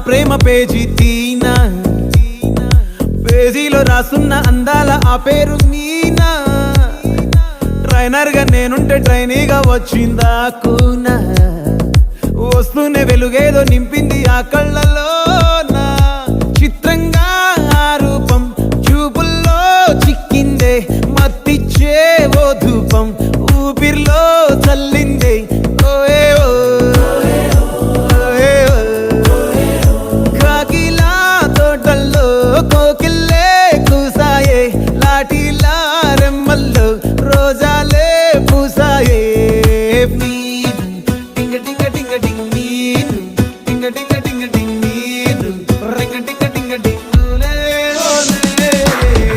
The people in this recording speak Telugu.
ప్రేమ పేజీ తీనా, పేజీలో రాసున్న అందాల ఆ పేరు మీనా. ట్రైనర్ గా నేనుంటే ట్రైనీగా వచ్చిందా కూనా, వస్తూనే వెలుగేదో నింపింది ఆ కళ్ళలో నా. చిత్రంగా